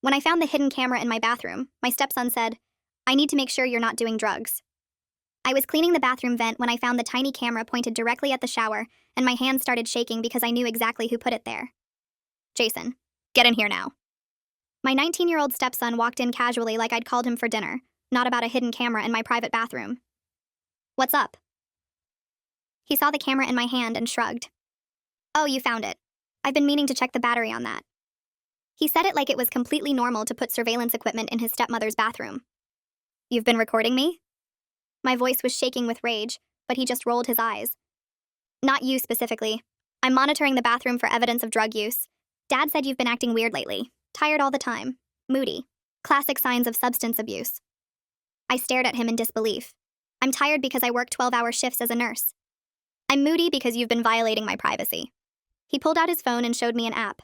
When I found the hidden camera in my bathroom, my stepson said, "I need to make sure you're not doing drugs." I was cleaning the bathroom vent when I found the tiny camera pointed directly at the shower, and my hands started shaking because I knew exactly who put it there. Jason, get in here now. My 19-year-old stepson walked in casually like I'd called him for dinner, not about a hidden camera in my private bathroom. "What's up?" He saw the camera in my hand and shrugged. "Oh, you found it. I've been meaning to check the battery on that." He said it like it was completely normal to put surveillance equipment in his stepmother's bathroom. "You've been recording me?" My voice was shaking with rage, but he just rolled his eyes. "Not you specifically. I'm monitoring the bathroom for evidence of drug use. Dad said you've been acting weird lately. Tired all the time. Moody. Classic signs of substance abuse." I stared at him in disbelief. "I'm tired because I work 12-hour shifts as a nurse." "I'm moody because you've been violating my privacy." He pulled out his phone and showed me an app.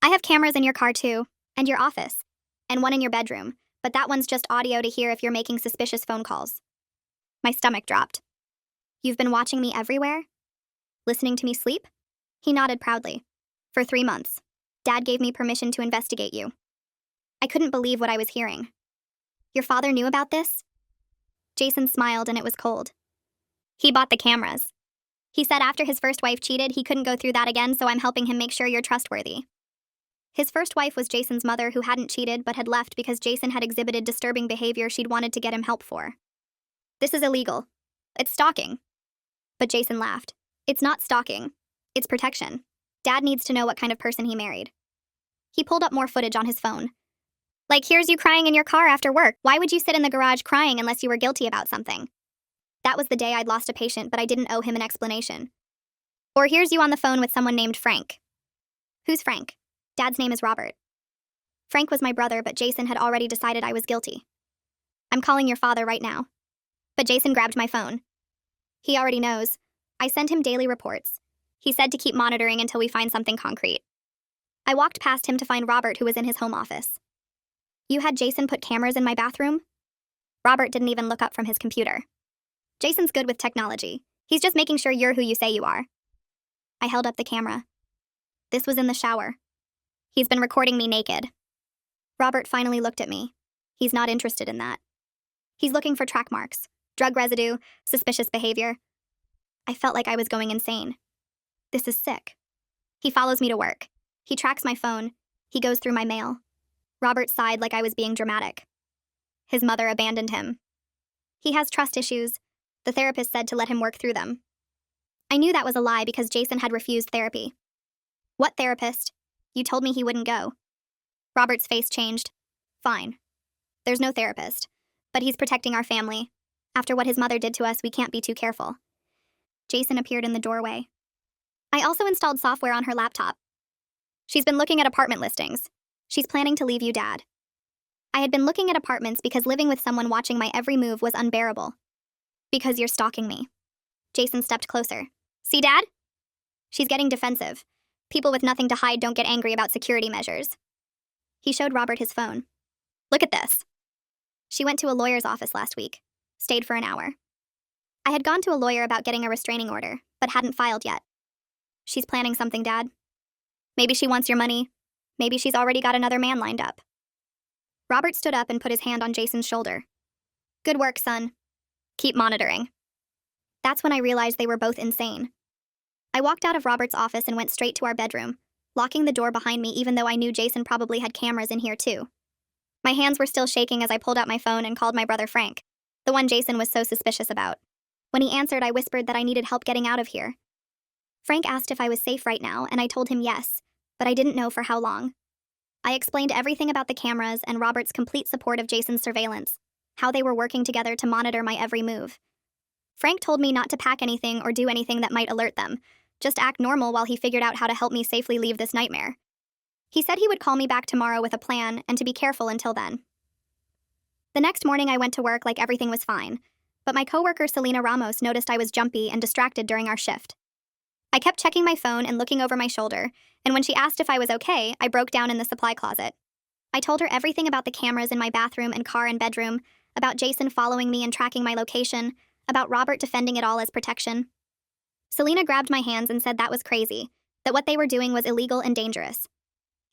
"I have cameras in your car too, and your office, and one in your bedroom, but that one's just audio to hear if you're making suspicious phone calls." My stomach dropped. "You've been watching me everywhere? Listening to me sleep?" He nodded proudly. "For 3 months. Dad gave me permission to investigate you." I couldn't believe what I was hearing. "Your father knew about this?" Jason smiled and it was cold. "He bought the cameras. He said after his first wife cheated, he couldn't go through that again, so I'm helping him make sure you're trustworthy." His first wife was Jason's mother, who hadn't cheated but had left because Jason had exhibited disturbing behavior she'd wanted to get him help for. "This is illegal. It's stalking." But Jason laughed. "It's not stalking. It's protection. Dad needs to know what kind of person he married." He pulled up more footage on his phone. "Like, here's you crying in your car after work. Why would you sit in the garage crying unless you were guilty about something?" That was the day I'd lost a patient, but I didn't owe him an explanation. "Or here's you on the phone with someone named Frank." "Who's Frank?" "Dad's name is Robert." Frank was my brother, but Jason had already decided I was guilty. "I'm calling your father right now." But Jason grabbed my phone. "He already knows. I send him daily reports. He said to keep monitoring until we find something concrete." I walked past him to find Robert, who was in his home office. "You had Jason put cameras in my bathroom?" Robert didn't even look up from his computer. "Jason's good with technology. He's just making sure you're who you say you are." I held up the camera. This was in the shower. "He's been recording me naked." Robert finally looked at me. He's not interested in that. He's looking for track marks, drug residue, suspicious behavior. I felt like I was going insane. This is sick. He follows me to work. He tracks my phone. He goes through my mail. Robert sighed like I was being dramatic. His mother abandoned him. He has trust issues. The therapist said to let him work through them. I knew that was a lie because Jason had refused therapy. "What therapist? You told me he wouldn't go." Robert's face changed. "Fine. There's no therapist. But he's protecting our family. After what his mother did to us, we can't be too careful." Jason appeared in the doorway. "I also installed software on her laptop. She's been looking at apartment listings. She's planning to leave you, Dad." I had been looking at apartments because living with someone watching my every move was unbearable. "Because you're stalking me." Jason stepped closer. "See, Dad?" She's getting defensive. People with nothing to hide don't get angry about security measures. He showed Robert his phone. "Look at this." She went to a lawyer's office last week. Stayed for an hour. I had gone to a lawyer about getting a restraining order, but hadn't filed yet. "She's planning something, Dad. Maybe she wants your money. Maybe she's already got another man lined up." Robert stood up and put his hand on Jason's shoulder. "Good work, son. Keep monitoring." That's when I realized they were both insane. I walked out of Robert's office and went straight to our bedroom, locking the door behind me even though I knew Jason probably had cameras in here too. My hands were still shaking as I pulled out my phone and called my brother Frank, the one Jason was so suspicious about. When he answered, I whispered that I needed help getting out of here. Frank asked if I was safe right now, and I told him yes, but I didn't know for how long. I explained everything about the cameras and Robert's complete support of Jason's surveillance, how they were working together to monitor my every move. Frank told me not to pack anything or do anything that might alert them, just act normal while he figured out how to help me safely leave this nightmare. He said he would call me back tomorrow with a plan and to be careful until then. The next morning I went to work like everything was fine, but my coworker Selena Ramos noticed I was jumpy and distracted during our shift. I kept checking my phone and looking over my shoulder, and when she asked if I was okay, I broke down in the supply closet. I told her everything about the cameras in my bathroom and car and bedroom, about Jason following me and tracking my location, about Robert defending it all as protection. Selena grabbed my hands and said that was crazy, that what they were doing was illegal and dangerous.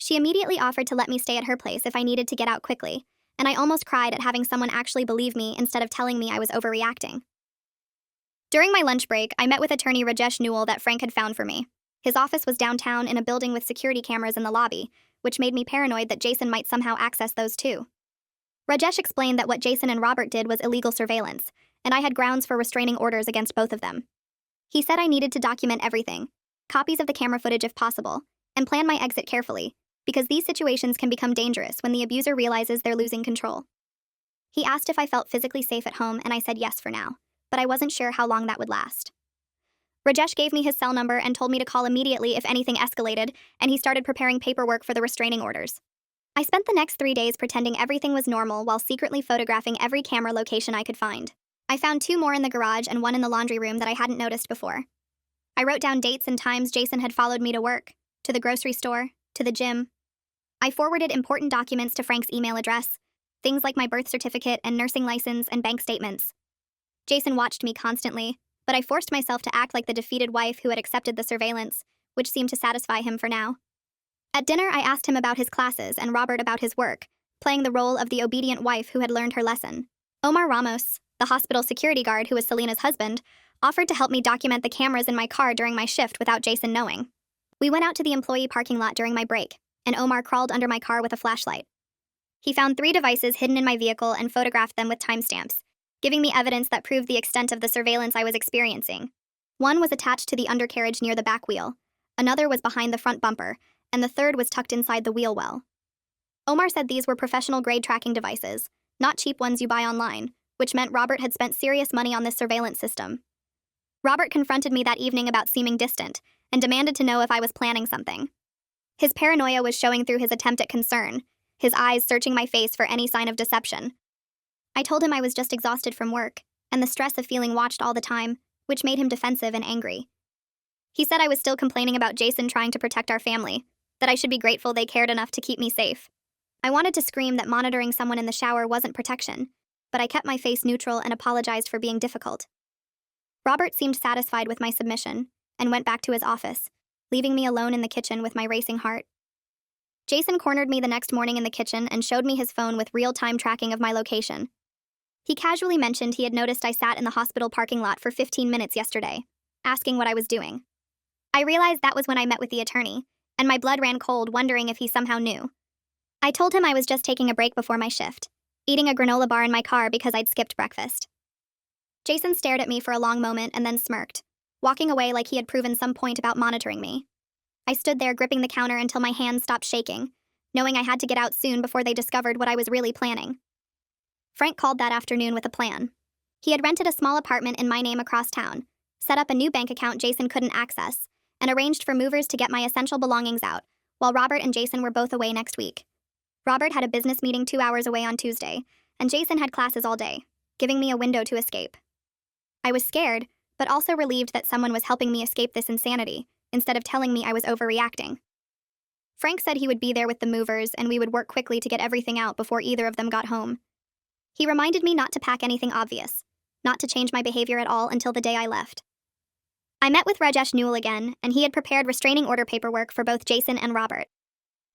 She immediately offered to let me stay at her place if I needed to get out quickly, and I almost cried at having someone actually believe me instead of telling me I was overreacting. During my lunch break, I met with attorney Rajesh Newell that Frank had found for me. His office was downtown in a building with security cameras in the lobby, which made me paranoid that Jason might somehow access those too. Rajesh explained that what Jason and Robert did was illegal surveillance, and I had grounds for restraining orders against both of them. He said I needed to document everything, copies of the camera footage if possible, and plan my exit carefully, because these situations can become dangerous when the abuser realizes they're losing control. He asked if I felt physically safe at home, and I said yes for now, but I wasn't sure how long that would last. Rajesh gave me his cell number and told me to call immediately if anything escalated, and he started preparing paperwork for the restraining orders. I spent the next 3 days pretending everything was normal while secretly photographing every camera location I could find. I found 2 more in the garage and 1 in the laundry room that I hadn't noticed before. I wrote down dates and times Jason had followed me to work, to the grocery store, to the gym. I forwarded important documents to Frank's email address, things like my birth certificate and nursing license and bank statements. Jason watched me constantly, but I forced myself to act like the defeated wife who had accepted the surveillance, which seemed to satisfy him for now. At dinner, I asked him about his classes and Robert about his work, playing the role of the obedient wife who had learned her lesson. Omar Ramos, the hospital security guard who was Selena's husband, offered to help me document the cameras in my car during my shift without Jason knowing. We went out to the employee parking lot during my break, and Omar crawled under my car with a flashlight. He found 3 devices hidden in my vehicle and photographed them with timestamps, giving me evidence that proved the extent of the surveillance I was experiencing. One was attached to the undercarriage near the back wheel, another was behind the front bumper, and the third was tucked inside the wheel well. Omar said these were professional-grade tracking devices, not cheap ones you buy online, which meant Robert had spent serious money on this surveillance system. Robert confronted me that evening about seeming distant, and demanded to know if I was planning something. His paranoia was showing through his attempt at concern, his eyes searching my face for any sign of deception. I told him I was just exhausted from work, and the stress of feeling watched all the time, which made him defensive and angry. He said I was still complaining about Jason trying to protect our family, that I should be grateful they cared enough to keep me safe. I wanted to scream that monitoring someone in the shower wasn't protection, but I kept my face neutral and apologized for being difficult. Robert seemed satisfied with my submission, and went back to his office, leaving me alone in the kitchen with my racing heart. Jason cornered me the next morning in the kitchen and showed me his phone with real-time tracking of my location. He casually mentioned he had noticed I sat in the hospital parking lot for 15 minutes yesterday, asking what I was doing. I realized that was when I met with the attorney, and my blood ran cold wondering if he somehow knew. I told him I was just taking a break before my shift, eating a granola bar in my car because I'd skipped breakfast. Jason stared at me for a long moment and then smirked, walking away like he had proven some point about monitoring me. I stood there gripping the counter until my hands stopped shaking, knowing I had to get out soon before they discovered what I was really planning. Frank called that afternoon with a plan. He had rented a small apartment in my name across town, set up a new bank account Jason couldn't access, and arranged for movers to get my essential belongings out, while Robert and Jason were both away next week. Robert had a business meeting 2 hours away on Tuesday, and Jason had classes all day, giving me a window to escape. I was scared, but also relieved that someone was helping me escape this insanity, instead of telling me I was overreacting. Frank said he would be there with the movers and we would work quickly to get everything out before either of them got home. He reminded me not to pack anything obvious, not to change my behavior at all until the day I left. I met with Rajesh Newell again, and he had prepared restraining order paperwork for both Jason and Robert.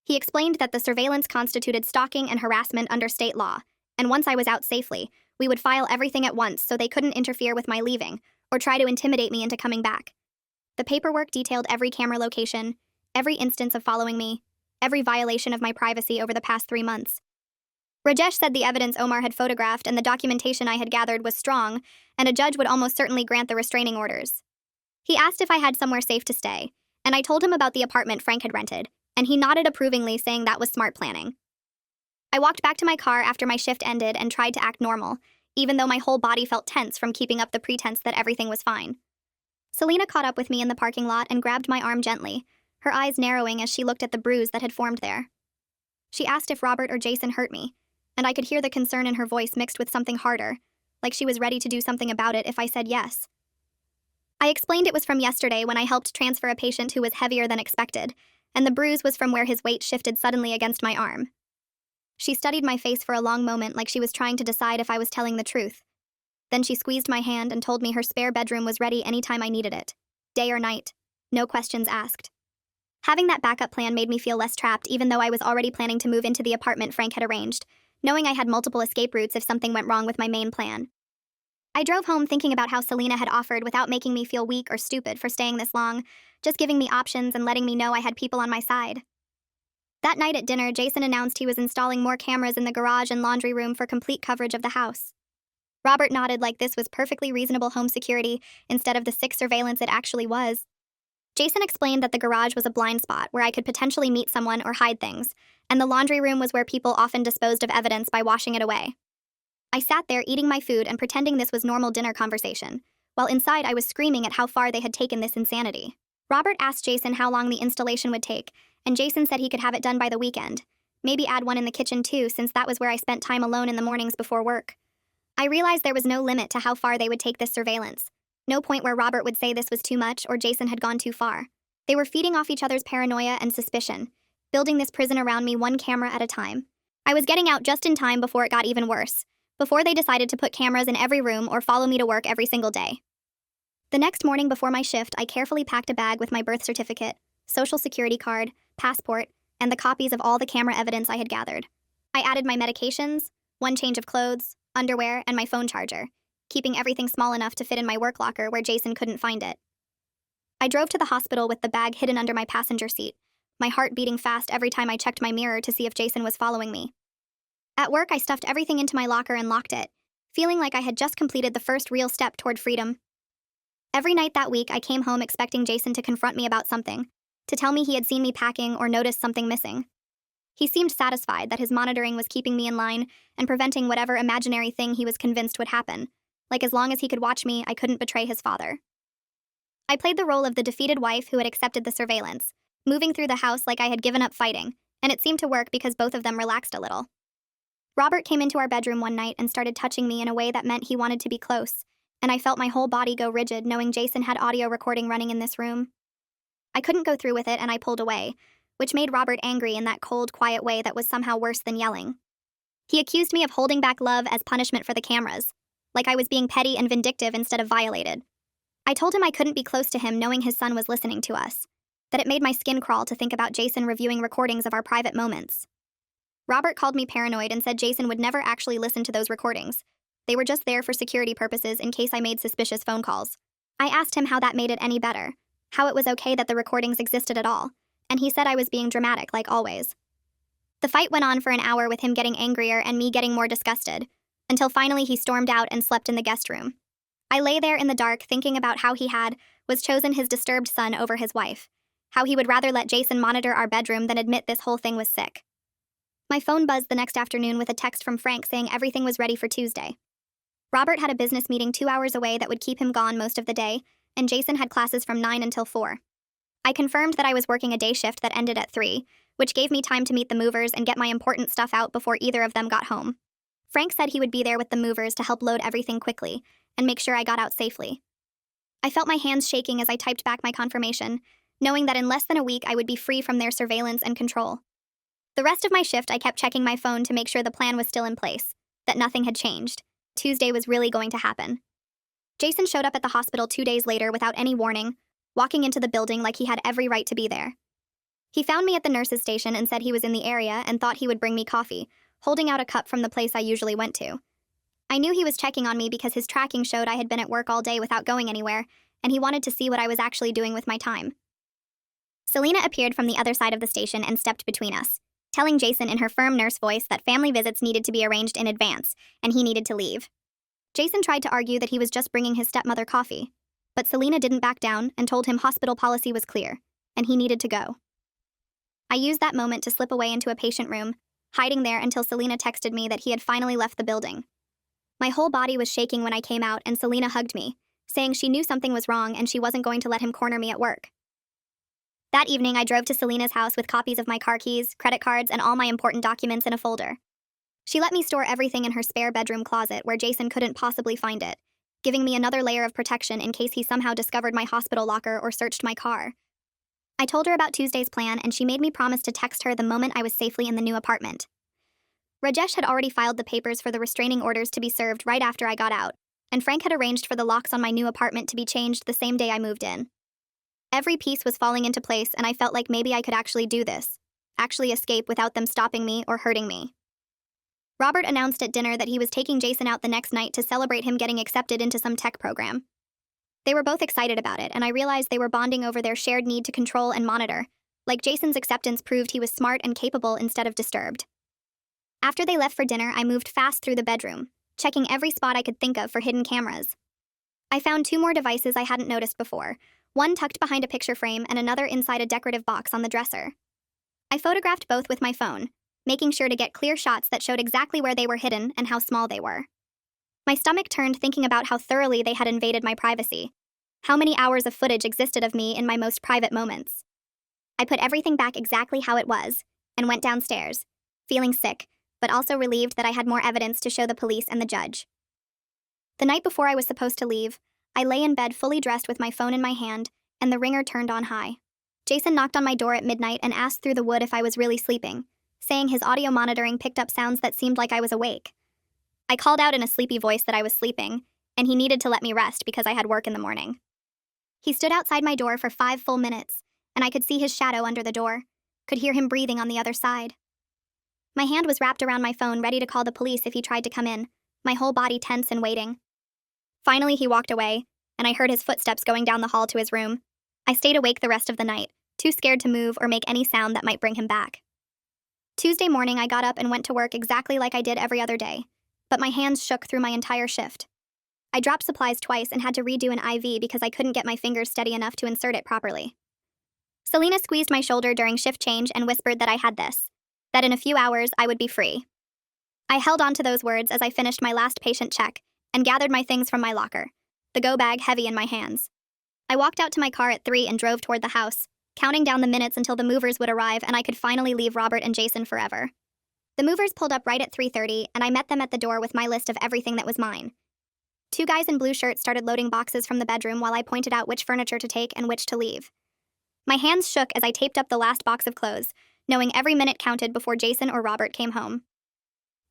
He explained that the surveillance constituted stalking and harassment under state law, and once I was out safely, we would file everything at once so they couldn't interfere with my leaving or try to intimidate me into coming back. The paperwork detailed every camera location, every instance of following me, every violation of my privacy over the past 3 months. Rajesh said the evidence Omar had photographed and the documentation I had gathered was strong, and a judge would almost certainly grant the restraining orders. He asked if I had somewhere safe to stay, and I told him about the apartment Frank had rented, and he nodded approvingly, saying that was smart planning. I walked back to my car after my shift ended and tried to act normal, even though my whole body felt tense from keeping up the pretense that everything was fine. Selena caught up with me in the parking lot and grabbed my arm gently, her eyes narrowing as she looked at the bruise that had formed there. She asked if Robert or Jason hurt me, and I could hear the concern in her voice mixed with something harder, like she was ready to do something about it if I said yes. I explained it was from yesterday when I helped transfer a patient who was heavier than expected, and the bruise was from where his weight shifted suddenly against my arm. She studied my face for a long moment like she was trying to decide if I was telling the truth. Then she squeezed my hand and told me her spare bedroom was ready anytime I needed it, day or night, no questions asked. Having that backup plan made me feel less trapped, even though I was already planning to move into the apartment Frank had arranged, knowing I had multiple escape routes if something went wrong with my main plan. I drove home thinking about how Selena had offered without making me feel weak or stupid for staying this long, just giving me options and letting me know I had people on my side. That night at dinner, Jason announced he was installing more cameras in the garage and laundry room for complete coverage of the house. Robert nodded like this was perfectly reasonable home security instead of the sick surveillance it actually was. Jason explained that the garage was a blind spot where I could potentially meet someone or hide things, and the laundry room was where people often disposed of evidence by washing it away. I sat there eating my food and pretending this was normal dinner conversation, while inside I was screaming at how far they had taken this insanity. Robert asked Jason how long the installation would take, and Jason said he could have it done by the weekend. Maybe add one in the kitchen too, since that was where I spent time alone in the mornings before work. I realized there was no limit to how far they would take this surveillance. No point where Robert would say this was too much or Jason had gone too far. They were feeding off each other's paranoia and suspicion, building this prison around me one camera at a time. I was getting out just in time before it got even worse, before they decided to put cameras in every room or follow me to work every single day. The next morning before my shift, I carefully packed a bag with my birth certificate, social security card, passport, and the copies of all the camera evidence I had gathered. I added my medications, one change of clothes, underwear, and my phone charger, keeping everything small enough to fit in my work locker where Jason couldn't find it. I drove to the hospital with the bag hidden under my passenger seat, my heart beating fast every time I checked my mirror to see if Jason was following me. At work, I stuffed everything into my locker and locked it, feeling like I had just completed the first real step toward freedom. Every night that week, I came home expecting Jason to confront me about something, to tell me he had seen me packing or noticed something missing. He seemed satisfied that his monitoring was keeping me in line and preventing whatever imaginary thing he was convinced would happen. Like as long as he could watch me, I couldn't betray his father. I played the role of the defeated wife who had accepted the surveillance, moving through the house like I had given up fighting, and it seemed to work because both of them relaxed a little. Robert came into our bedroom one night and started touching me in a way that meant he wanted to be close, and I felt my whole body go rigid knowing Jason had audio recording running in this room. I couldn't go through with it and I pulled away, which made Robert angry in that cold, quiet way that was somehow worse than yelling. He accused me of holding back love as punishment for the cameras, like I was being petty and vindictive instead of violated. I told him I couldn't be close to him knowing his son was listening to us, that it made my skin crawl to think about Jason reviewing recordings of our private moments. Robert called me paranoid and said Jason would never actually listen to those recordings. They were just there for security purposes in case I made suspicious phone calls. I asked him how that made it any better, how it was okay that the recordings existed at all, and he said I was being dramatic like always. The fight went on for an hour with him getting angrier and me getting more disgusted, until finally he stormed out and slept in the guest room. I lay there in the dark thinking about how he was chosen his disturbed son over his wife, how he would rather let Jason monitor our bedroom than admit this whole thing was sick. My phone buzzed the next afternoon with a text from Frank saying everything was ready for Tuesday. Robert had a business meeting 2 hours away that would keep him gone most of the day, and Jason had classes from 9 until 4. I confirmed that I was working a day shift that ended at 3, which gave me time to meet the movers and get my important stuff out before either of them got home. Frank said he would be there with the movers to help load everything quickly and make sure I got out safely. I felt my hands shaking as I typed back my confirmation, knowing that in less than a week I would be free from their surveillance and control. The rest of my shift, I kept checking my phone to make sure the plan was still in place, that nothing had changed. Tuesday was really going to happen. Jason showed up at the hospital 2 days later without any warning, walking into the building like he had every right to be there. He found me at the nurse's station and said he was in the area and thought he would bring me coffee, holding out a cup from the place I usually went to. I knew he was checking on me because his tracking showed I had been at work all day without going anywhere, and he wanted to see what I was actually doing with my time. Selena appeared from the other side of the station and stepped between us, telling Jason in her firm nurse voice that family visits needed to be arranged in advance, and he needed to leave. Jason tried to argue that he was just bringing his stepmother coffee, but Selena didn't back down and told him hospital policy was clear, and he needed to go. I used that moment to slip away into a patient room, hiding there until Selena texted me that he had finally left the building. My whole body was shaking when I came out and Selena hugged me, saying she knew something was wrong and she wasn't going to let him corner me at work. That evening, I drove to Selena's house with copies of my car keys, credit cards, and all my important documents in a folder. She let me store everything in her spare bedroom closet where Jason couldn't possibly find it, giving me another layer of protection in case he somehow discovered my hospital locker or searched my car. I told her about Tuesday's plan and she made me promise to text her the moment I was safely in the new apartment. Rajesh had already filed the papers for the restraining orders to be served right after I got out, and Frank had arranged for the locks on my new apartment to be changed the same day I moved in. Every piece was falling into place, and I felt like maybe I could actually do this, actually escape without them stopping me or hurting me. Robert announced at dinner that he was taking Jason out the next night to celebrate him getting accepted into some tech program. They were both excited about it, and I realized they were bonding over their shared need to control and monitor, like Jason's acceptance proved he was smart and capable instead of disturbed. After they left for dinner, I moved fast through the bedroom, checking every spot I could think of for hidden cameras. I found 2 more devices I hadn't noticed before, one tucked behind a picture frame and another inside a decorative box on the dresser. I photographed both with my phone, making sure to get clear shots that showed exactly where they were hidden and how small they were. My stomach turned thinking about how thoroughly they had invaded my privacy, how many hours of footage existed of me in my most private moments. I put everything back exactly how it was, and went downstairs, feeling sick, but also relieved that I had more evidence to show the police and the judge. The night before I was supposed to leave, I lay in bed fully dressed with my phone in my hand, and the ringer turned on high. Jason knocked on my door at midnight and asked through the wood if I was really sleeping, saying his audio monitoring picked up sounds that seemed like I was awake. I called out in a sleepy voice that I was sleeping, and he needed to let me rest because I had work in the morning. He stood outside my door for 5 full minutes, and I could see his shadow under the door, could hear him breathing on the other side. My hand was wrapped around my phone, ready to call the police if he tried to come in, my whole body tense and waiting. Finally, he walked away, and I heard his footsteps going down the hall to his room. I stayed awake the rest of the night, too scared to move or make any sound that might bring him back. Tuesday morning, I got up and went to work exactly like I did every other day, but my hands shook through my entire shift. I dropped supplies twice and had to redo an IV because I couldn't get my fingers steady enough to insert it properly. Selena squeezed my shoulder during shift change and whispered that I had this, that in a few hours I would be free. I held on to those words as I finished my last patient check and gathered my things from my locker, the go bag heavy in my hands. I walked out to my car at 3 and drove toward the house, counting down the minutes until the movers would arrive and I could finally leave Robert and Jason forever. The movers pulled up right at 3:30, and I met them at the door with my list of everything that was mine. 2 guys in blue shirts started loading boxes from the bedroom while I pointed out which furniture to take and which to leave. My hands shook as I taped up the last box of clothes, knowing every minute counted before Jason or Robert came home.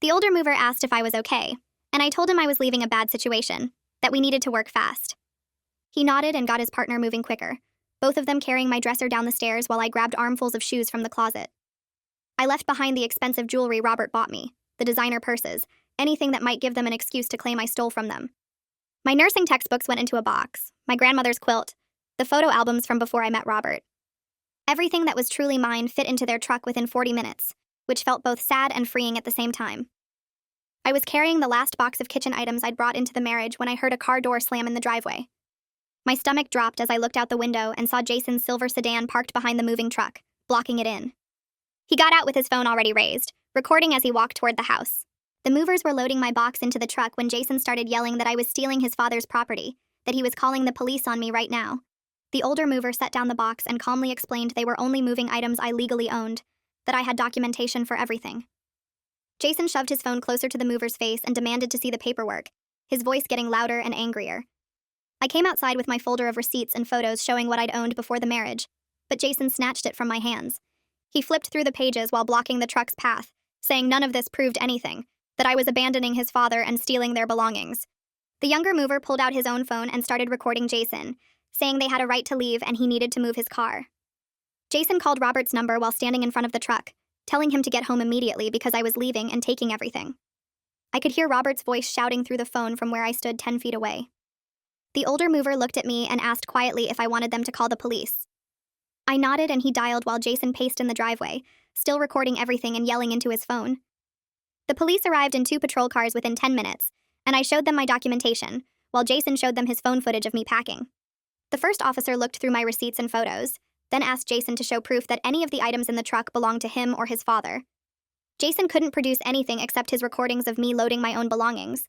The older mover asked if I was okay, and I told him I was leaving a bad situation, that we needed to work fast. He nodded and got his partner moving quicker, both of them carrying my dresser down the stairs while I grabbed armfuls of shoes from the closet. I left behind the expensive jewelry Robert bought me, the designer purses, anything that might give them an excuse to claim I stole from them. My nursing textbooks went into a box, my grandmother's quilt, the photo albums from before I met Robert. Everything that was truly mine fit into their truck within 40 minutes, which felt both sad and freeing at the same time. I was carrying the last box of kitchen items I'd brought into the marriage when I heard a car door slam in the driveway. My stomach dropped as I looked out the window and saw Jason's silver sedan parked behind the moving truck, blocking it in. He got out with his phone already raised, recording as he walked toward the house. The movers were loading my box into the truck when Jason started yelling that I was stealing his father's property, that he was calling the police on me right now. The older mover set down the box and calmly explained they were only moving items I legally owned, that I had documentation for everything. Jason shoved his phone closer to the mover's face and demanded to see the paperwork, his voice getting louder and angrier. I came outside with my folder of receipts and photos showing what I'd owned before the marriage, but Jason snatched it from my hands. He flipped through the pages while blocking the truck's path, saying none of this proved anything, that I was abandoning his father and stealing their belongings. The younger mover pulled out his own phone and started recording Jason, saying they had a right to leave and he needed to move his car. Jason called Robert's number while standing in front of the truck, telling him to get home immediately because I was leaving and taking everything. I could hear Robert's voice shouting through the phone from where I stood 10 feet away. The older mover looked at me and asked quietly if I wanted them to call the police. I nodded and he dialed while Jason paced in the driveway, still recording everything and yelling into his phone. The police arrived in 2 patrol cars within 10 minutes, and I showed them my documentation, while Jason showed them his phone footage of me packing. The first officer looked through my receipts and photos, then asked Jason to show proof that any of the items in the truck belonged to him or his father. Jason couldn't produce anything except his recordings of me loading my own belongings.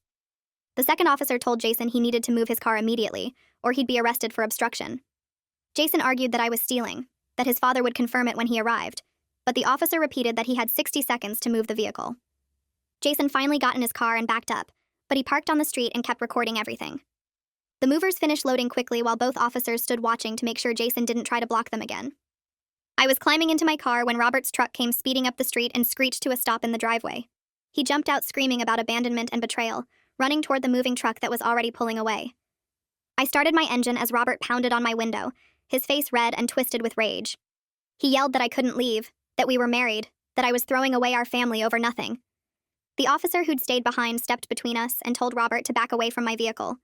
The second officer told Jason he needed to move his car immediately, or he'd be arrested for obstruction. Jason argued that I was stealing, that his father would confirm it when he arrived, but the officer repeated that he had 60 seconds to move the vehicle. Jason finally got in his car and backed up, but he parked on the street and kept recording everything. The movers finished loading quickly while both officers stood watching to make sure Jason didn't try to block them again. I was climbing into my car when Robert's truck came speeding up the street and screeched to a stop in the driveway. He jumped out screaming about abandonment and betrayal, running toward the moving truck that was already pulling away. I started my engine as Robert pounded on my window, his face red and twisted with rage. He yelled that I couldn't leave, that we were married, that I was throwing away our family over nothing. The officer who'd stayed behind stepped between us and told Robert to back away from my vehicle.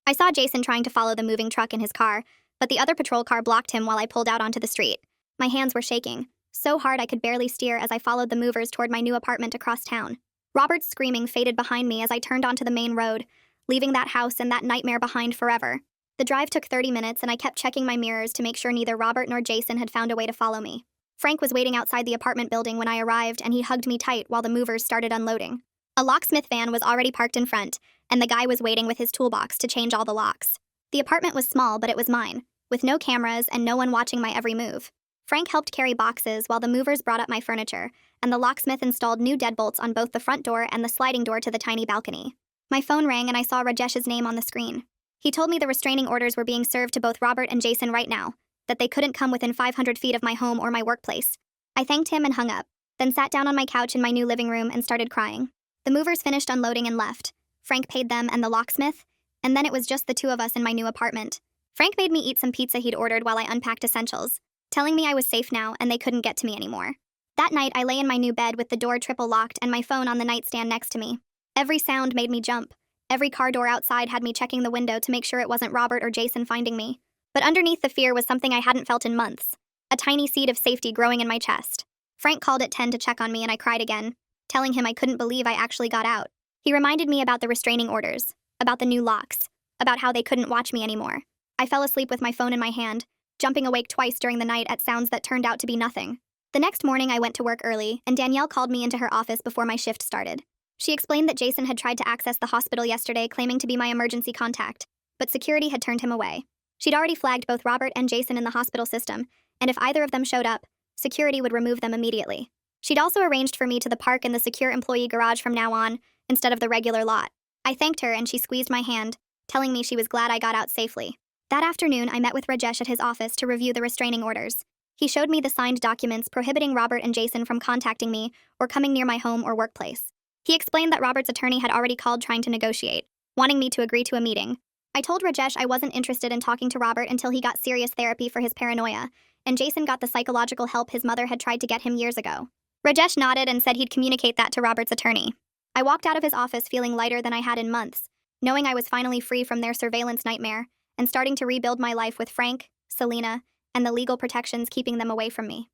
I saw Jason trying to follow the moving truck in his car, but the other patrol car blocked him while I pulled out onto the street. My hands were shaking, so hard I could barely steer as I followed the movers toward my new apartment across town. Robert's screaming faded behind me as I turned onto the main road, leaving that house and that nightmare behind forever. The drive took 30 minutes and I kept checking my mirrors to make sure neither Robert nor Jason had found a way to follow me. Frank was waiting outside the apartment building when I arrived and he hugged me tight while the movers started unloading. A locksmith van was already parked in front, and the guy was waiting with his toolbox to change all the locks. The apartment was small, but it was mine, with no cameras and no one watching my every move. Frank helped carry boxes while the movers brought up my furniture, and the locksmith installed new deadbolts on both the front door and the sliding door to the tiny balcony. My phone rang and I saw Rajesh's name on the screen. He told me the restraining orders were being served to both Robert and Jason right now, that they couldn't come within 500 feet of my home or my workplace. I thanked him and hung up, then sat down on my couch in my new living room and started crying. The movers finished unloading and left. Frank paid them and the locksmith, and then it was just the two of us in my new apartment. Frank made me eat some pizza he'd ordered while I unpacked essentials, telling me I was safe now and they couldn't get to me anymore. That night, I lay in my new bed with the door triple locked and my phone on the nightstand next to me. Every sound made me jump. Every car door outside had me checking the window to make sure it wasn't Robert or Jason finding me. But underneath the fear was something I hadn't felt in months, a tiny seed of safety growing in my chest. Frank called at 10 to check on me and I cried again, telling him I couldn't believe I actually got out. He reminded me about the restraining orders, about the new locks, about how they couldn't watch me anymore. I fell asleep with my phone in my hand, jumping awake twice during the night at sounds that turned out to be nothing. The next morning I went to work early, and Danielle called me into her office before my shift started. She explained that Jason had tried to access the hospital yesterday claiming to be my emergency contact, but security had turned him away. She'd already flagged both Robert and Jason in the hospital system, and if either of them showed up, security would remove them immediately. She'd also arranged for me to park in the secure employee garage from now on, instead of the regular lot. I thanked her and she squeezed my hand, telling me she was glad I got out safely. That afternoon, I met with Rajesh at his office to review the restraining orders. He showed me the signed documents prohibiting Robert and Jason from contacting me or coming near my home or workplace. He explained that Robert's attorney had already called trying to negotiate, wanting me to agree to a meeting. I told Rajesh I wasn't interested in talking to Robert until he got serious therapy for his paranoia, and Jason got the psychological help his mother had tried to get him years ago. Rajesh nodded and said he'd communicate that to Robert's attorney. I walked out of his office feeling lighter than I had in months, knowing I was finally free from their surveillance nightmare and starting to rebuild my life with Frank, Selena, and the legal protections keeping them away from me.